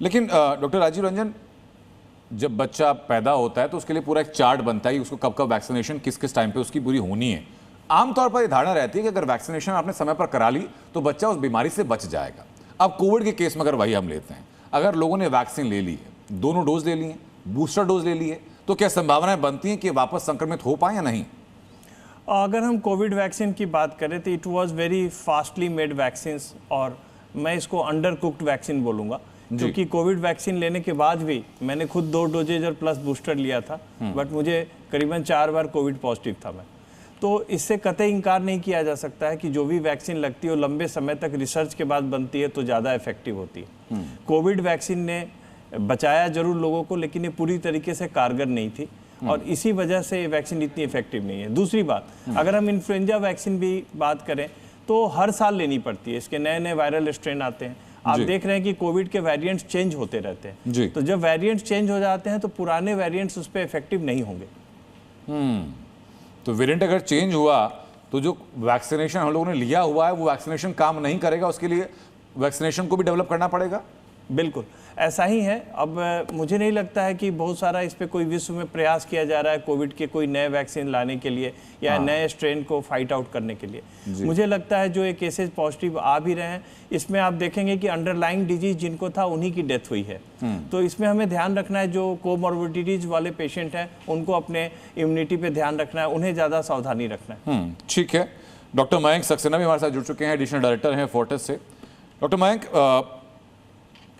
लेकिन डॉक्टर राजीव रंजन, जब बच्चा पैदा होता है तो उसके लिए पूरा एक चार्ट बनता है कि उसको कब कब वैक्सीनेशन किस किस टाइम पे उसकी पूरी होनी है। आमतौर पर यह धारणा रहती है कि अगर वैक्सीनेशन आपने समय पर करा ली तो बच्चा उस बीमारी से बच जाएगा। अब कोविड के केस में अगर वही हम लेते हैं, अगर लोगों ने वैक्सीन ले ली है, दोनों डोज ले लिए, बूस्टर डोज ले ली है, तो क्या संभावनाएं बनती हैं कि वापस संक्रमित हो पाए या नहीं? अगर हम कोविड वैक्सीन की बात करें तो it was very fastly made vaccine, और मैं इसको अंडर कुक्ड वैक्सीन बोलूँगा, क्योंकि कोविड वैक्सीन लेने के बाद भी मैंने खुद 2 डोजेज और प्लस बूस्टर लिया था, बट मुझे करीबन 4 बार कोविड पॉजिटिव था मैं। तो इससे कतई इनकार नहीं किया जा सकता है कि जो भी वैक्सीन लगती है वो लंबे समय तक रिसर्च के बाद बनती है तो ज़्यादा इफेक्टिव होती है। कोविड वैक्सीन ने बचाया जरूर लोगों को, लेकिन ये पूरी तरीके से कारगर नहीं थी और इसी वजह से ये वैक्सीन इतनी इफेक्टिव नहीं है। दूसरी बात, अगर हम इन्फ्लुएंजा वैक्सीन भी बात करें तो हर साल लेनी पड़ती है, इसके नए नए वायरल स्ट्रेन आते हैं। आप देख रहे हैं कि कोविड के वेरिएंट्स चेंज होते रहते हैं, तो जब वेरिएंट्स चेंज हो जाते हैं तो पुराने वेरिएंट्स उस पर इफेक्टिव नहीं होंगे। तो वेरिएंट अगर चेंज हुआ तो जो वैक्सीनेशन हम लोगों ने लिया हुआ है वो वैक्सीनेशन काम नहीं करेगा, उसके लिए वैक्सीनेशन को भी डेवलप करना पड़ेगा। बिल्कुल ऐसा ही है। अब मुझे नहीं लगता है कि बहुत सारा इस पे कोई विश्व में प्रयास किया जा रहा है कोविड के कोई नए वैक्सीन लाने के लिए या नए स्ट्रेन को फाइट आउट करने के लिए। मुझे लगता है जो ये केसेस पॉजिटिव आ भी रहे हैं, इसमें आप देखेंगे कि अंडरलाइंग डिजीज जिनको था उन्हीं की डेथ हुई है। तो इसमें हमें ध्यान रखना है, जो कोमॉर्बिडिटीज वाले पेशेंट हैं उनको अपने इम्यूनिटी पे ध्यान रखना है, उन्हें ज़्यादा सावधानी रखना है। ठीक है। डॉक्टर मयंक सक्सेना भी हमारे साथ जुड़ चुके हैं, एडिशनल डायरेक्टर हैं फोर्टिस से। डॉक्टर मयंक,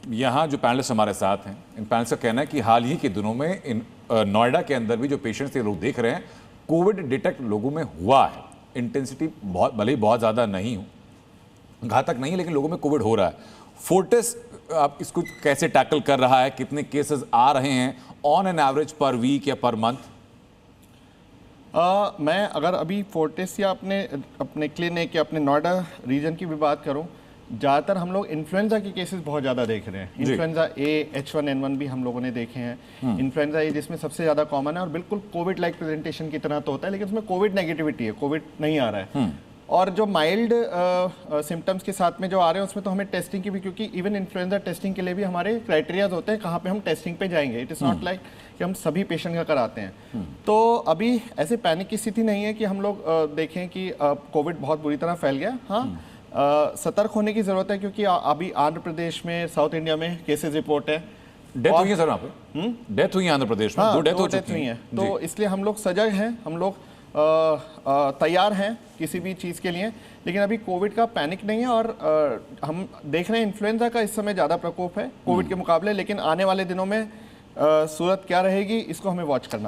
यहाँ जो पैनलिस्ट हमारे साथ हैं, इन पैनलिस्ट का कहना है कि हाल ही के दिनों में इन नोएडा के अंदर भी जो पेशेंट्स ये लोग देख रहे हैं, कोविड डिटेक्ट लोगों में हुआ है। इंटेंसिटी बहुत भले ही बहुत ज़्यादा नहीं हो, घातक नहीं, लेकिन लोगों में कोविड हो रहा है। फोर्टिस आप इसको कैसे टैकल कर रहा है? कितने केसेस आ रहे हैं on an average per week या पर मंथ? मैं अगर अभी फोर्टिस या अपने क्लिनिक या अपने नोएडा रीजन की भी बात करूं, ज़्यादातर हम लोग इन्फ्लुएंजा के केसेस बहुत ज़्यादा देख रहे हैं। इन्फ्लुएंजा ए, H1N1 भी हम लोगों ने देखे हैं। इन्फ्लुएंजा ए जिसमें सबसे ज़्यादा कॉमन है और बिल्कुल कोविड लाइक प्रेजेंटेशन की तरह तो होता है, लेकिन उसमें कोविड नेगेटिविटी है, कोविड नहीं आ रहा है। और जो माइल्ड सिम्टम्स के साथ में जो आ रहे हैं उसमें तो हमें टेस्टिंग की भी, क्योंकि इवन इन्फ्लुएंजा टेस्टिंग के लिए भी हमारे क्राइटेरियाज होते हैं कहाँ पे हम टेस्टिंग पे जाएंगे। इट इज़ नॉट लाइक कि हम सभी पेशेंट का कराते हैं। तो अभी ऐसे पैनिक की स्थिति नहीं है कि हम लोग देखें कि कोविड बहुत बुरी तरह फैल गया। हाँ, सतर्क होने की जरूरत है, क्योंकि अभी आंध्र प्रदेश में, साउथ इंडिया में केसेस रिपोर्ट है। डेथ हुई है सर वहाँ पे? डेथ हुई है आंध्र प्रदेश में। हाँ, 2 डेथ हो डेथ चुकी हुई है। तो इसलिए हम लोग सजग हैं, हम लोग तैयार हैं किसी भी चीज़ के लिए, लेकिन अभी कोविड का पैनिक नहीं है। और हम देख रहे हैं इन्फ्लुएंजा का इस समय ज़्यादा प्रकोप है कोविड के मुकाबले, लेकिन आने वाले दिनों में सूरत क्या रहेगी इसको हमें वॉच करना